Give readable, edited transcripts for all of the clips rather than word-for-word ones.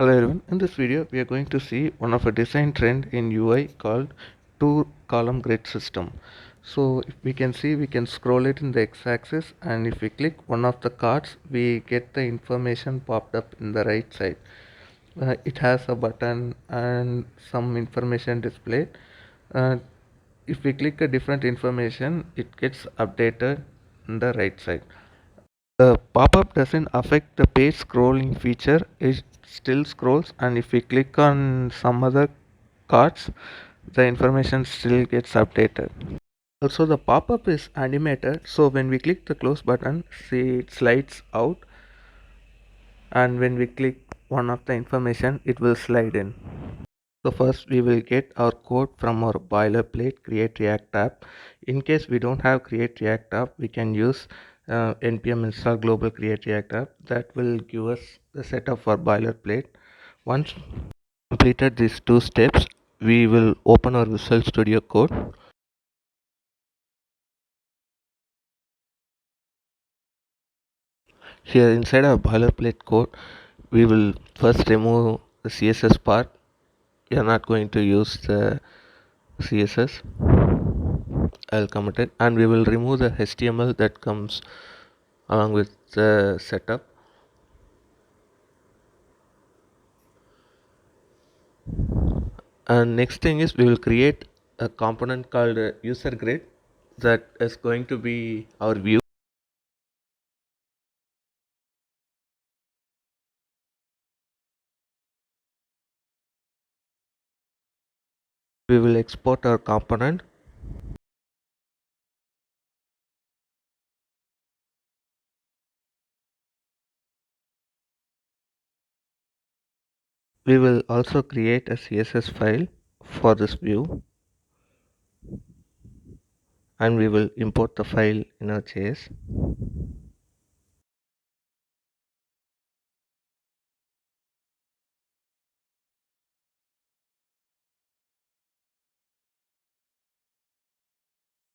Hello everyone, in this video we are going to see one of a design trend in UI called two column grid system. So if we can see, we can scroll it in the x-axis, and if we click one of the cards we get the information popped up in the right side. It has a button and some information displayed. uh, if we click a different information, it gets updated in the right side. The pop-up doesn't affect the page scrolling feature, it still scrolls, and if we click on some other cards, the information still gets updated. Also, the pop-up is animated, so when we click the close button, see it slides out, and when we click one of the information, it will slide in. So first we will get our code from our boilerplate create react app. In case we don't have create react app, we can use npm install global create react app. That will give us the setup for boilerplate. Once completed these two steps, we will open our Visual Studio Code. Here inside our boilerplate code, we will first remove the CSS part. We are not going to use the CSS. I'll comment it, and we will remove the HTML that comes along with the setup. And next thing is we will create a component called user grid that is going to be our view. We will export our component. We will also create a CSS file for this view, and we will import the file in our JS.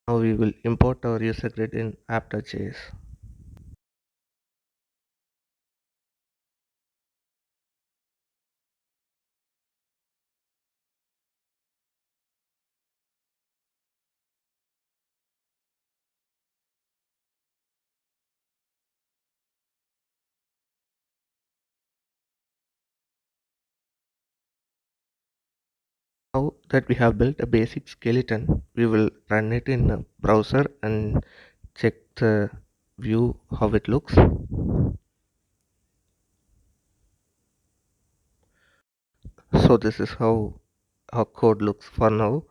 Now we will import our user grid in app.js. Now that we have built a basic skeleton, we will run it in a browser and check the view how it looks. So this is how our code looks for now.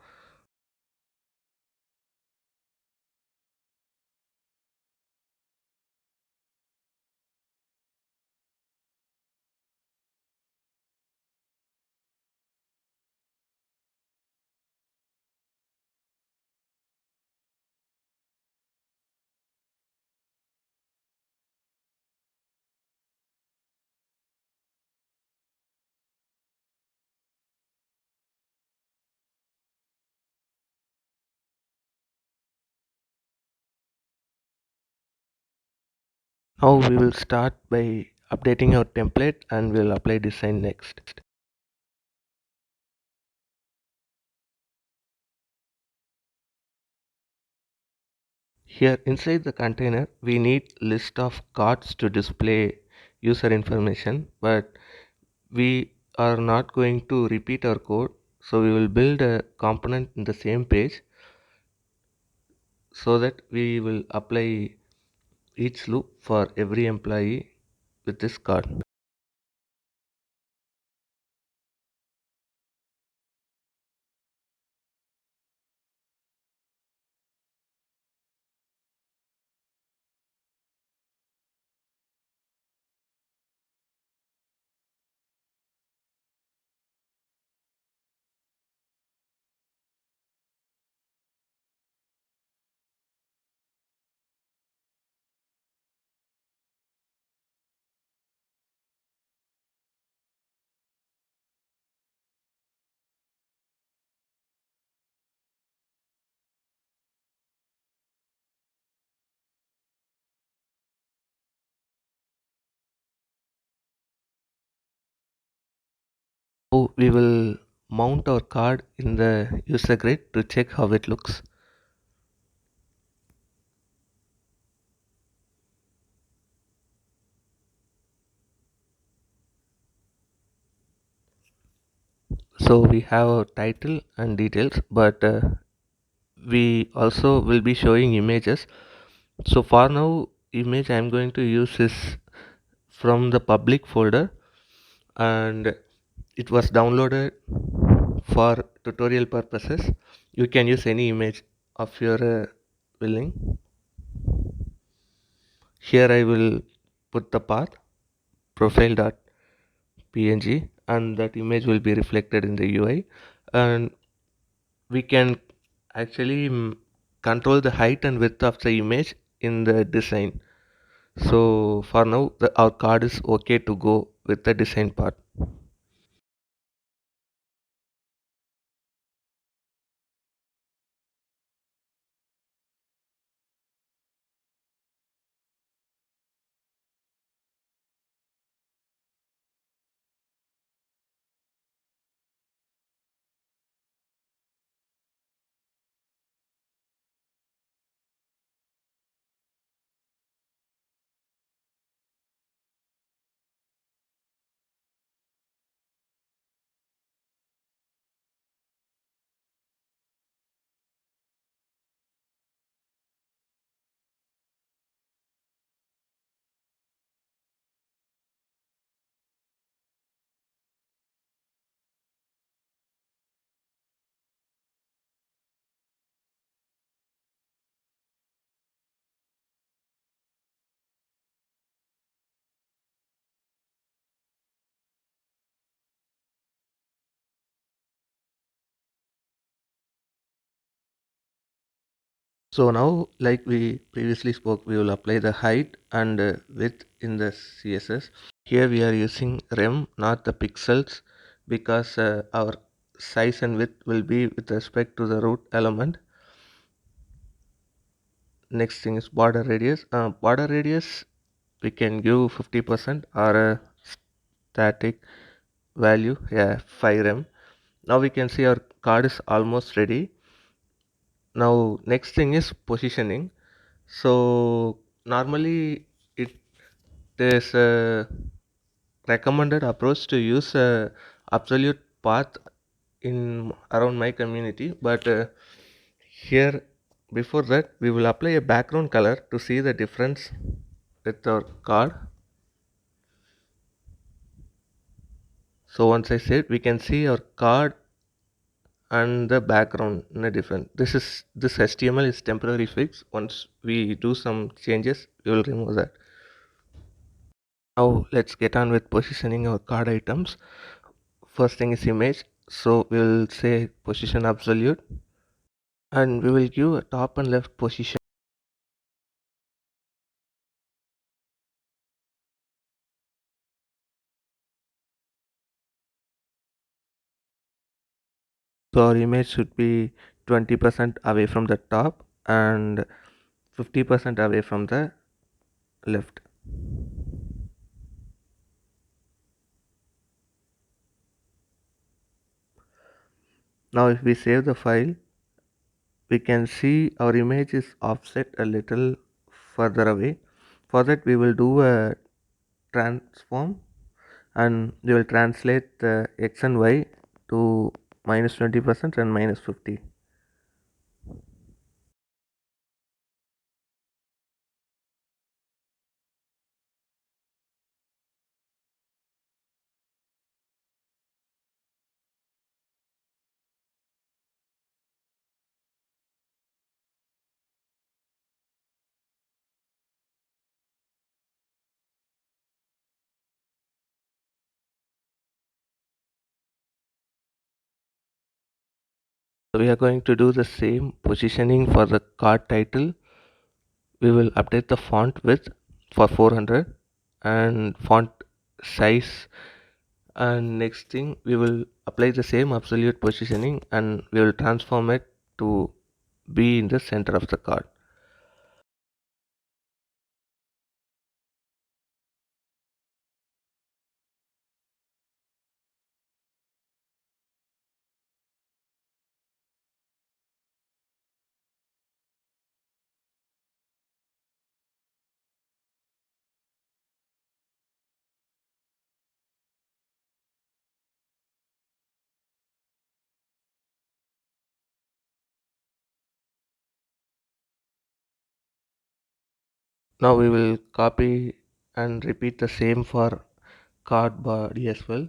Now we will start by updating our template and we'll apply design next. Here inside the container we need list of cards to display user information, but we are not going to repeat our code, so we will build a component in the same page so that we will apply each loop for every employee with this card. So we will mount our card in the user grid to check how it looks. So we have our title and details, but we also will be showing images. So for now, image I'm going to use is from the public folder, and it was downloaded for tutorial purposes. You can use any image of your willing. Here I will put the path profile.png, and that image will be reflected in the UI, and we can actually control the height and width of the image in the design. So for now our card is okay to go with the design part. So now, like we previously spoke, we will apply the height and width in the CSS. Here we are using rem, not the pixels, because our size and width will be with respect to the root element. Next thing is border radius. Border radius we can give 50% or a static value, yeah, 5 rem. Now we can see our card is almost ready. Now next thing is positioning. So normally it is a recommended approach to use a absolute path in around my community, but here before that we will apply a background color to see the difference with our card. So once I said, we can see our card and the background in a different. This HTML is temporary fix. Once we do some changes, we will remove that. Now let's get on with positioning our card items. First thing is image, so we will say position absolute, and we will give a top and left position. So our image should be 20% away from the top and 50% away from the left. Now if we save the file, we can see our image is offset a little further away. For that we will do a transform, and we will translate the x and y to minus 20% and minus 50. So we are going to do the same positioning for the card title. We will update the font width for 400 and font size, and next thing we will apply the same absolute positioning and we will transform it to be in the center of the card. Now we will copy and repeat the same for card body as well.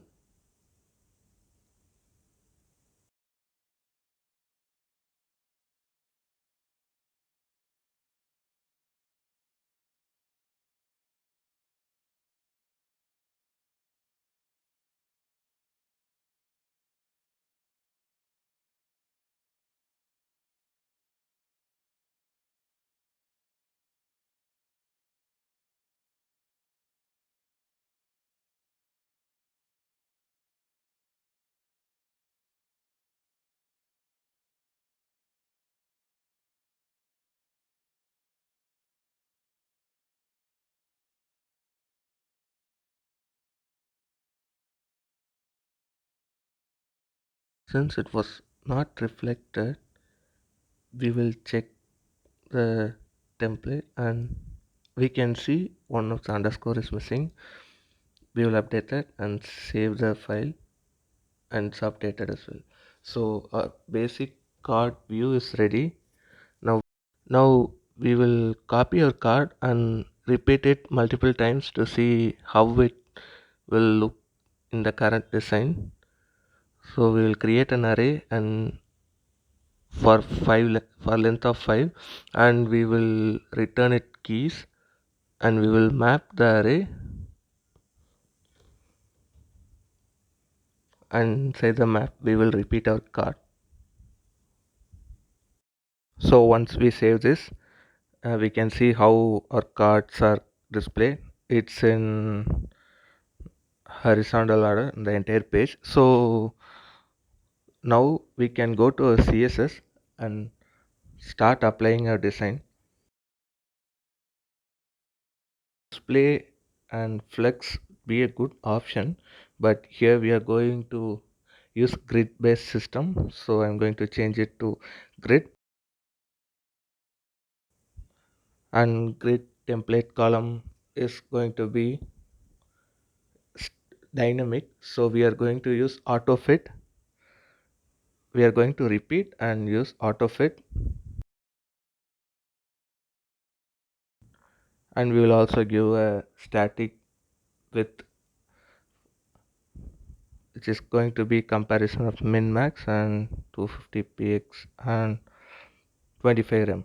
Since it was not reflected, we will check the template and we can see one of the underscore is missing. We will update that and save the file, and it's updated as well. So our basic card view is ready. Now we will copy our card and repeat it multiple times to see how it will look in the current design. So we will create an array and for length of 5, and we will return it keys, and we will map the array and inside the map we will repeat our card. So once we save this, we can see how our cards are displayed. It's in horizontal order in the entire page. So now we can go to our CSS and start applying our design. Display and flex be a good option, but here we are going to use grid based system, so I'm going to change it to grid. And grid template column is going to be dynamic, so we are going to use auto fit. We are going to repeat and use auto fit, and we will also give a static width, which is going to be comparison of min max and 250 px and 25 rem.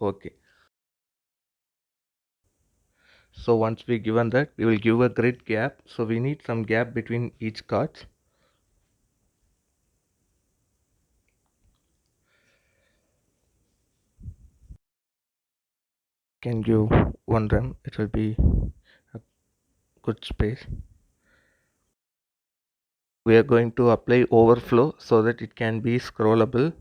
Okay, so once we given that, we will give a grid gap, so we need some gap between each cards. Can give 1 rem, it will be a good space. We are going to apply overflow so that it can be scrollable.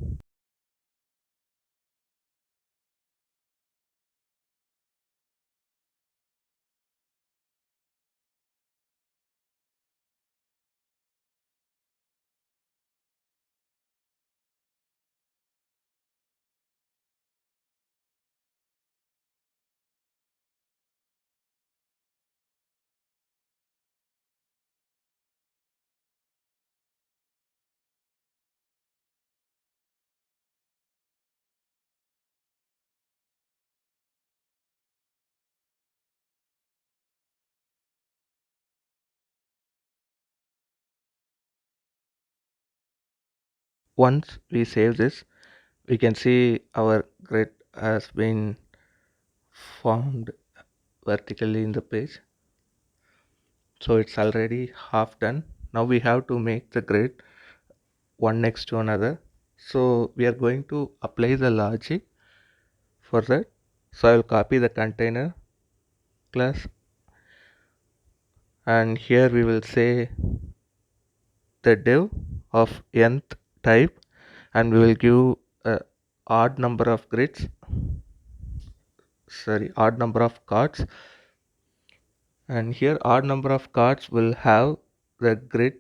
Once we save this, we can see our grid has been formed vertically in the page, so it's already half done. Now we have to make the grid one next to another, so we are going to apply the logic for that. So I will copy the container class, and here we will say the div of nth type, and we will give a odd number of grids, odd number of cards, and here odd number of cards will have the grid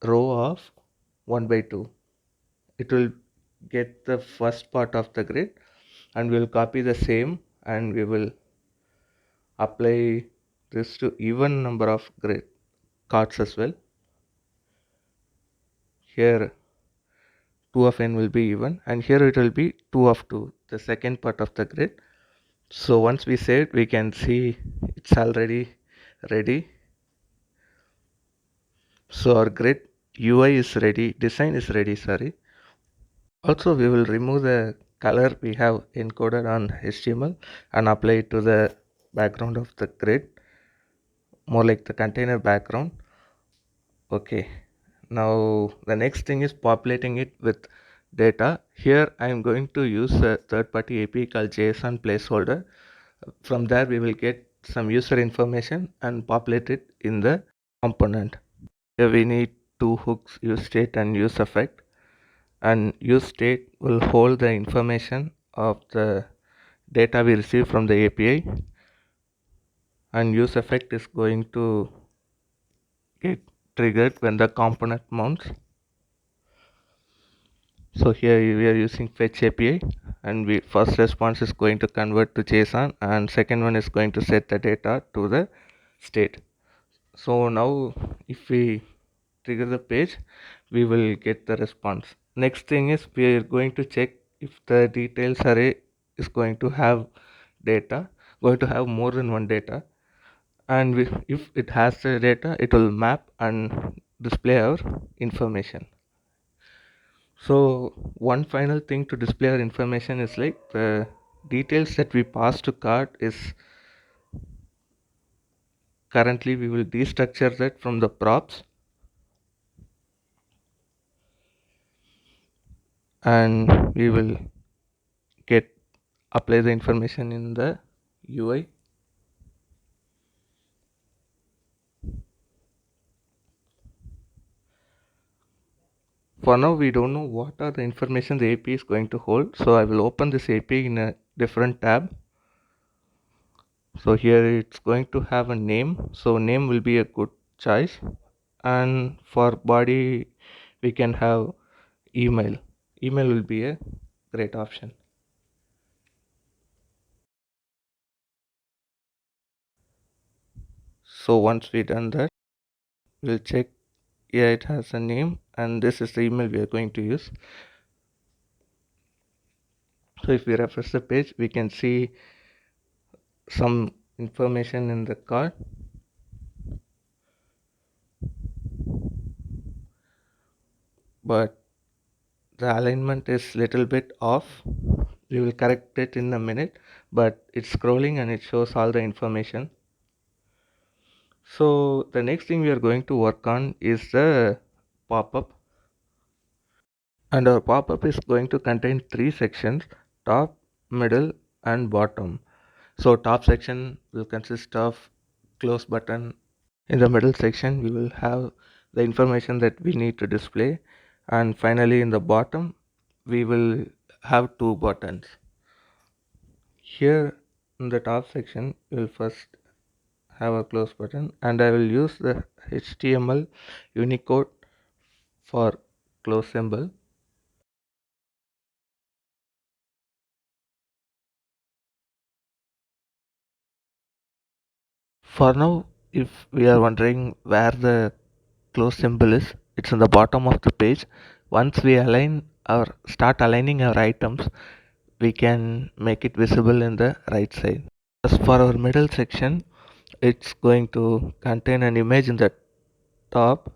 row of 1 by 2. It will get the first part of the grid, and we will copy the same, and we will apply this to even number of grid cards as well. Here 2 of n will be even, and here it will be 2 of 2, the second part of the grid. So once we saved, we can see it's already ready. So our grid UI is ready, design is ready, sorry. Also, we will remove the color we have encoded on HTML and apply it to the background of the grid, more like the container background. Okay, now the next thing is populating it with data. Here I am going to use a third-party API called JSON placeholder. From there we will get some user information and populate it in the component. Here we need two hooks, use state and use effect, and use state will hold the information of the data we receive from the API, and use effect is going to get triggered when the component mounts. So here we are using fetch API, and we first response is going to convert to JSON, and second one is going to set the data to the state. So now if we trigger the page, we will get the response. Next thing is we are going to check if the details array is going to have data, going to have more than one data, and if it has the data, it will map and display our information. So one final thing to display our information is like the details that we pass to cart is currently we will destructure that from the props, and we will get apply the information in the UI. For now we don't know what are the information the API is going to hold, so I will open this API in a different tab. So here it's going to have a name, so name will be a good choice, and for body we can have email. Email will be a great option. So once we done that, we'll check. Yeah, it has a name, and this is the email we are going to use. So if we refresh the page, we can see some information in the card, but the alignment is little bit off. We will correct it in a minute, but it's scrolling and it shows all the information. So the next thing we are going to work on is the pop-up, and our pop-up is going to contain three sections: top, middle, and bottom. So top section will consist of close button. In the middle section we will have the information that we need to display, and finally in the bottom we will have two buttons. Here in the top section we will first have a close button, and I will use the HTML Unicode for close symbol. For now, if we are wondering where the close symbol is, it's on the bottom of the page. Once we start aligning our items, we can make it visible in the right side. As for our middle section, it's going to contain an image in the top.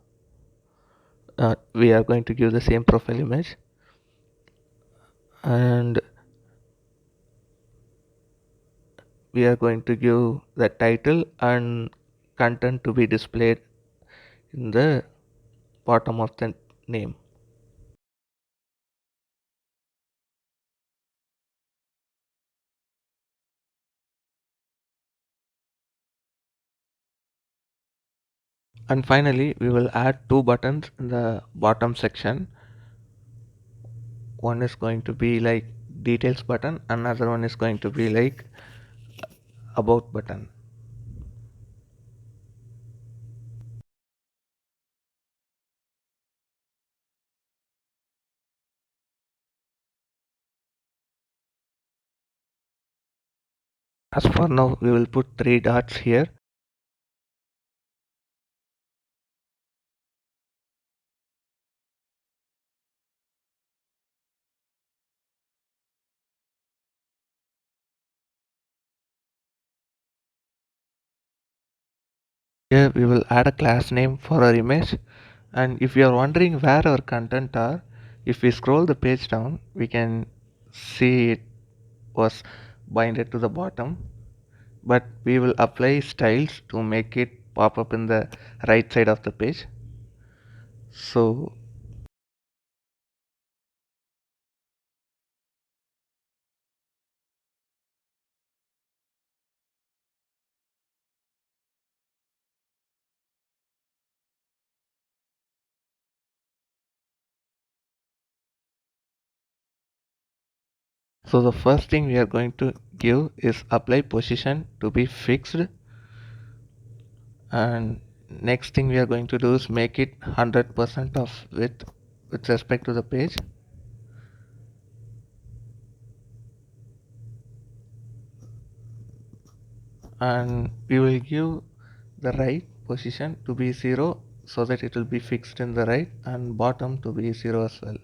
We are going to give the same profile image, and we are going to give the title and content to be displayed in the bottom of the name. And finally we will add two buttons in the bottom section. One is going to be like details button, another one is going to be like about button. As for now we will put three dots here. Here we will add a class name for our image, and if you are wondering where our content are, if we scroll the page down we can see it was binded to the bottom, but we will apply styles to make it pop up in the right side of the page. So the first thing we are going to give is apply position to be fixed, and next thing we are going to do is make it 100% of width with respect to the page. And we will give the right position to be 0 so that it will be fixed in the right, and bottom to be 0 as well.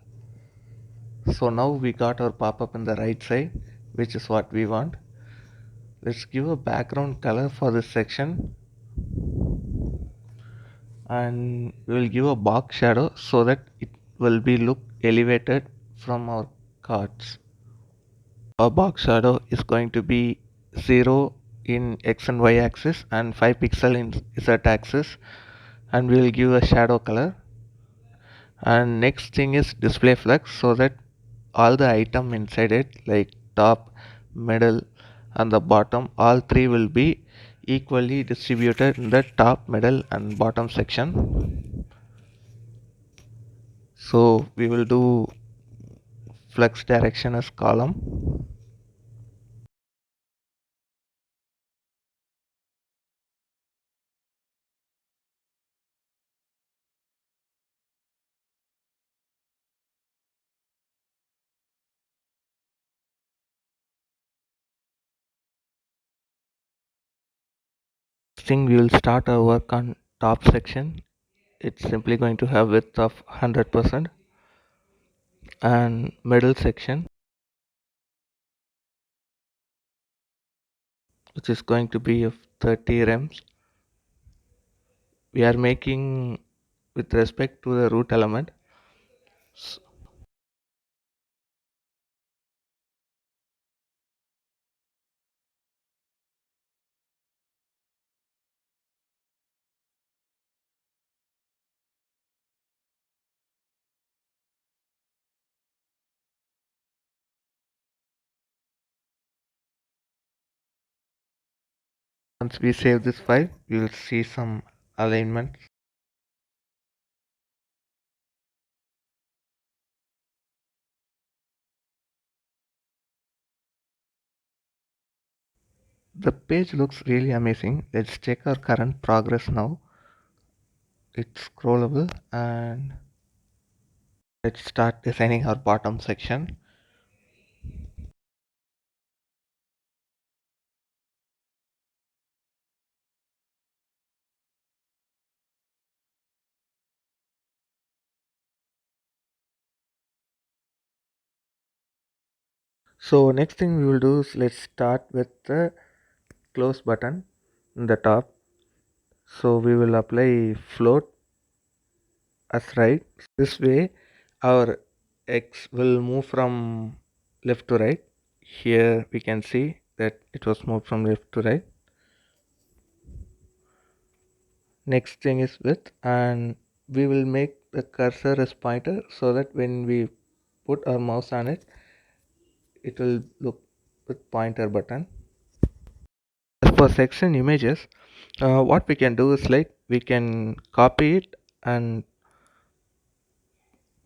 So now we got our pop-up in the right side, which is what we want. Let's give a background color for this section, and we will give a box shadow so that it will be look elevated from our cards. Our box shadow is going to be 0 in x and y axis and 5 pixel in z axis, and we will give a shadow color. And next thing is display flex, so that all the item inside it like top, middle and the bottom, all three will be equally distributed in the top, middle and bottom section. So we will do flex direction as column. Thing we will start our work on top section. It's simply going to have width of 100%, and middle section which is going to be of 30 rems. We are making with respect to the root element. Once we save this file, we will see some alignment. The page looks really amazing. Let's check our current progress now. It's scrollable, and let's start designing our bottom section. So next thing we will do is let's start with the close button in the top. So we will apply float as right. This way our X will move from left to right. Here we can see that it was moved from left to right. Next thing is width, and we will make the cursor as pointer so that when we put our mouse on it, it will look with pointer button. As for section images, what we can do is like we can copy it and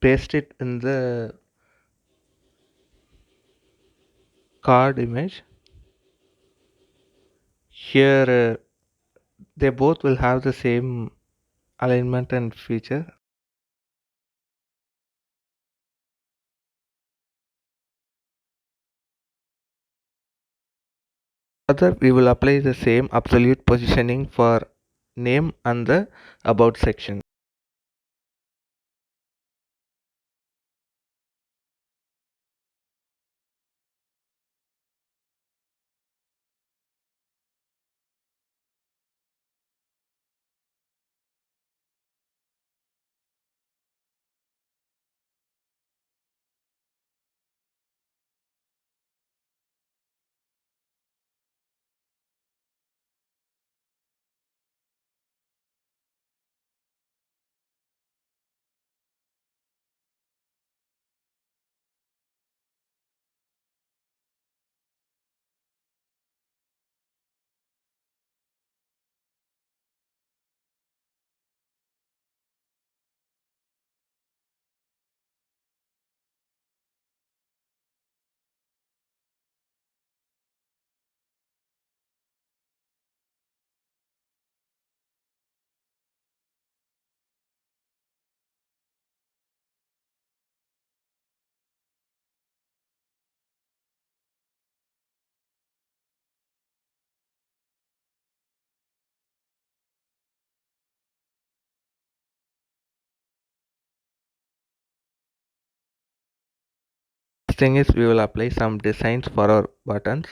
paste it in the card image. Here they both will have the same alignment and feature. Further, we will apply the same absolute positioning for name and the about section. thing is we will apply some designs for our buttons.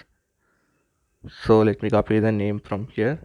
So let me copy the name from here.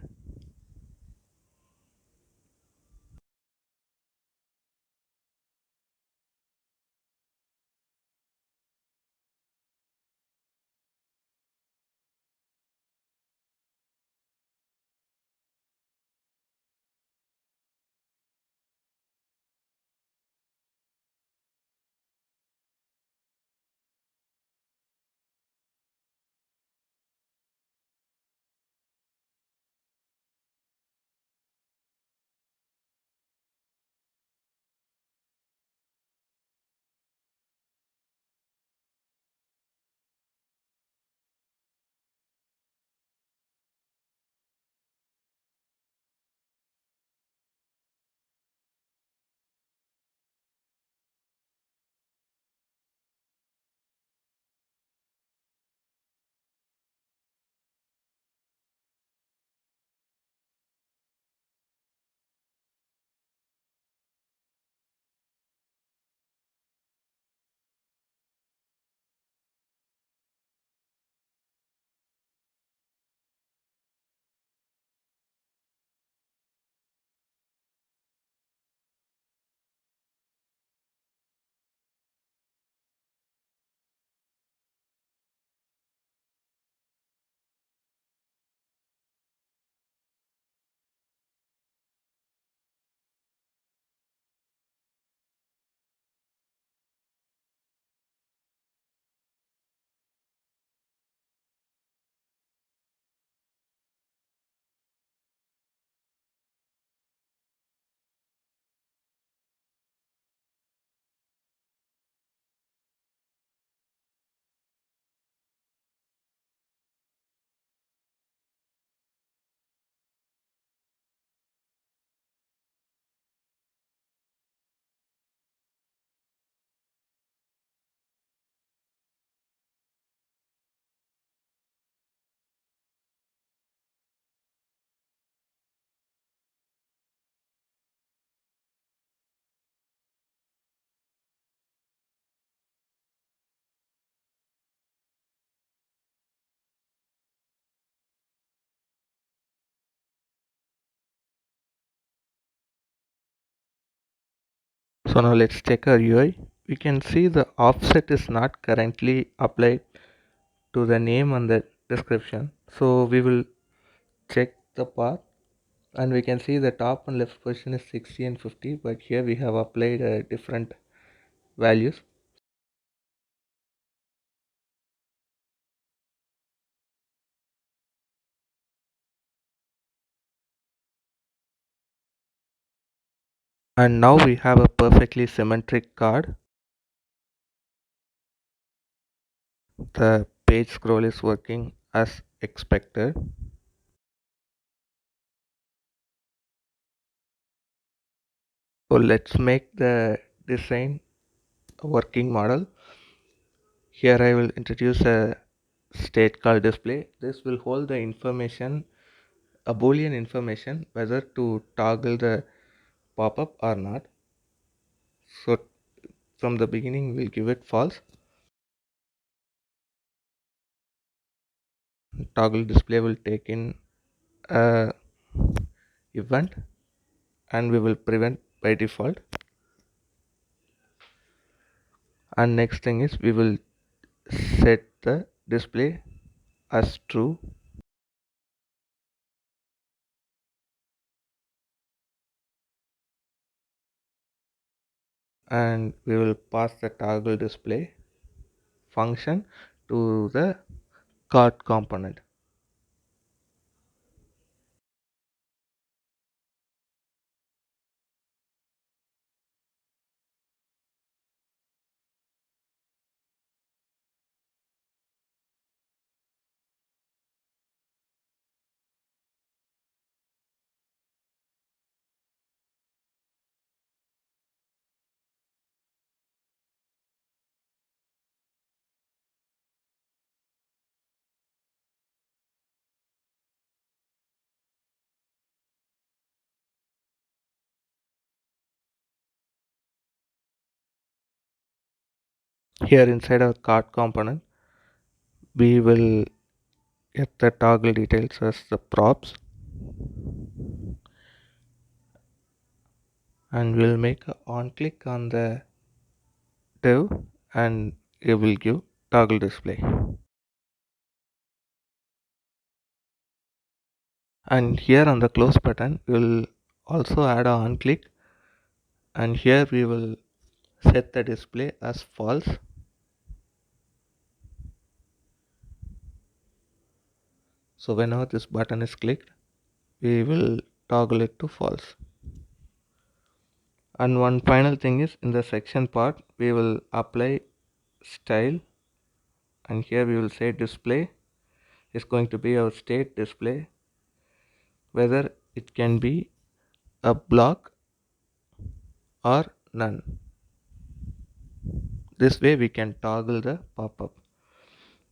So now let's check our UI. We can see the offset is not currently applied to the name and the description. So we will check the path, and we can see the top and left position is 60 and 50, but here we have applied different values. And now we have a perfectly symmetric card. The page scroll is working as expected. So let's make the design a working model. Here I will introduce a state called display. This will hold the information, a boolean information, whether to toggle the pop-up or not. So from the beginning we'll give it false. Toggle display will take in a event, and we will prevent by default. And next thing is we will set the display as true, and we will pass the toggle display function to the card component. Here inside our card component, we will get the toggle details as the props, and we'll make a on click on the div, and it will give toggle display. And here on the close button, we'll also add a on click, and here we will set the display as false. So whenever this button is clicked, we will toggle it to false. And one final thing is, in the section part we will apply style, and here we will say display is going to be our state display, whether it can be a block or none. This way we can toggle the pop-up.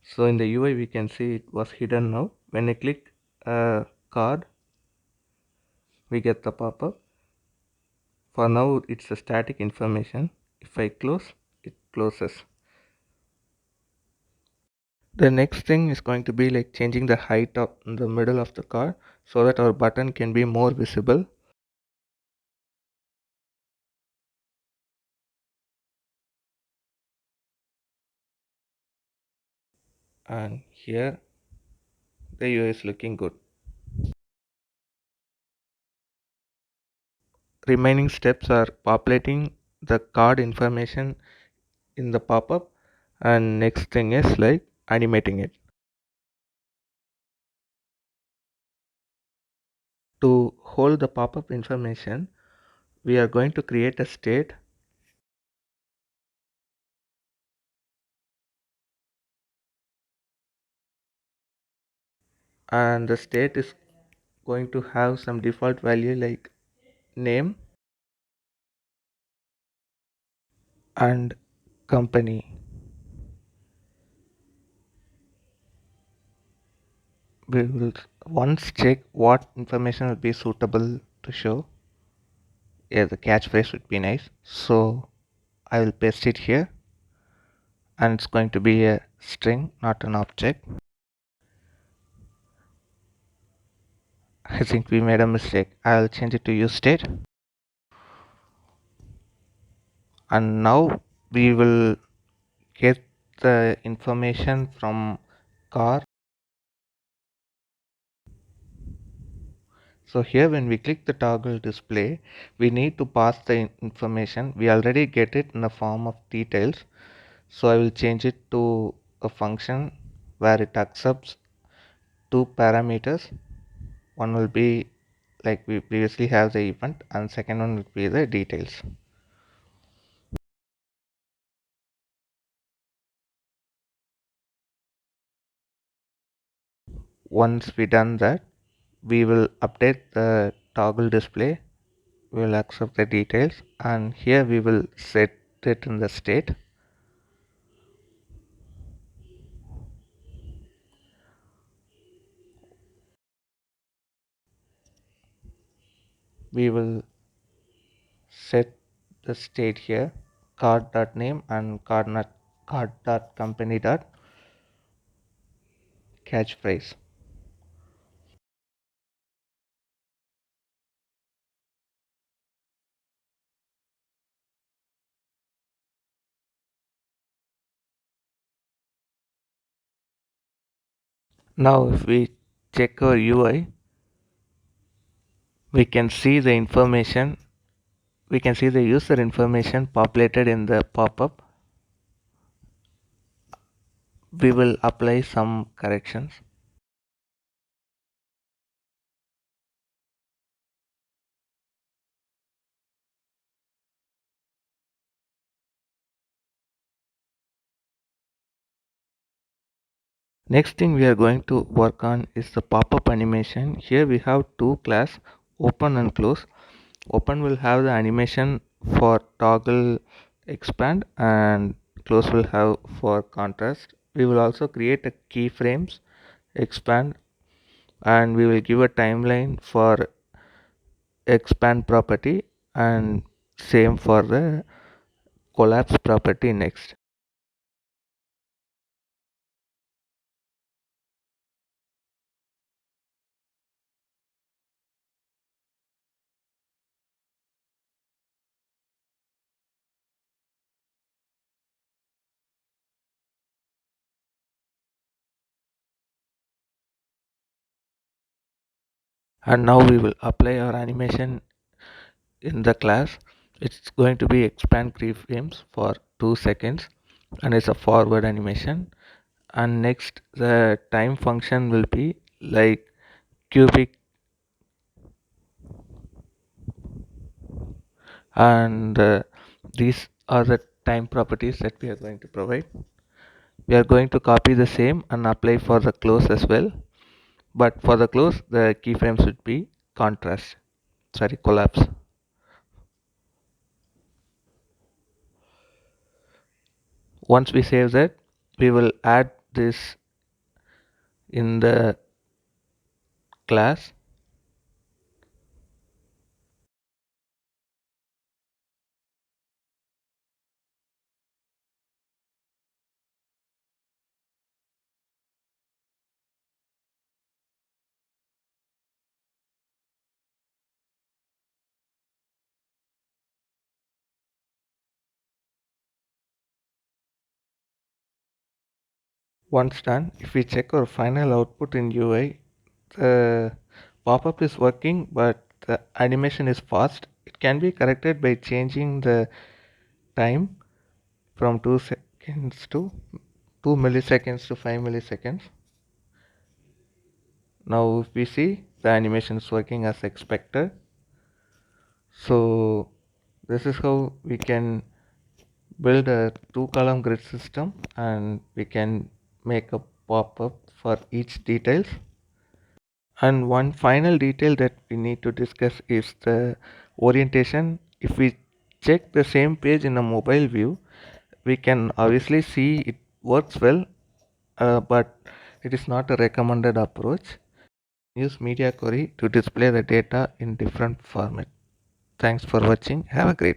So in the UI we can see it was hidden. Now when I click a card, we get the pop-up. For now it's a static information. If I close, it closes. The next thing is going to be like changing the height of the middle of the card so that our button can be more visible. And here the UI is looking good. Remaining steps are populating the card information in the pop-up, and next thing is like animating it. To hold the pop-up information, we are going to create a state, and the state is going to have some default value like name and company. We will once check what information will be suitable to show. Yeah, the catchphrase would be nice, so I will paste it here, and it's going to be a string, not an object. I think we made a mistake. I'll change it to use state, and now we will get the information from car. So here when we click the toggle display, we need to pass the information. We already get it in the form of details, so I will change it to a function where it accepts two parameters. One will be like we previously have the event, and second one will be the details. Once we done that, we will update the toggle display. We will accept the details, and here we will set it in the state. We will set the state here, card.name and card.company catchphrase. Now if we check our UI, we can see the information, we can see the user information populated in the pop-up. We will apply some corrections. Next thing we are going to work on is the pop-up animation. Here we have two class, open and close. Open will have the animation for toggle expand, and close will have for contrast. We will also create a keyframes expand, and we will give a timeline for expand property, and same for the collapse property next. And now we will apply our animation in the class. It's going to be expand keyframes for 2 seconds, and it's a forward animation. And next the time function will be like cubic, and these are the time properties that we are going to provide. We are going to copy the same and apply for the close as well, but for the close the keyframes should be contrast, sorry, collapse. Once we save that, we will add this in the class. Once done, if we check our final output in UI, the pop-up is working, but the animation is fast. It can be corrected by changing the time from 2 seconds to 2 milliseconds to 5 milliseconds. Now if we see, the animation is working as expected. So this is how we can build a 2-column grid system, and we can make a pop-up for each details. And one final detail that we need to discuss is the orientation. If we check the same page in a mobile view, we can obviously see it works well, but it is not a recommended approach. Use media query to display the data in different format. Thanks for watching. Have a great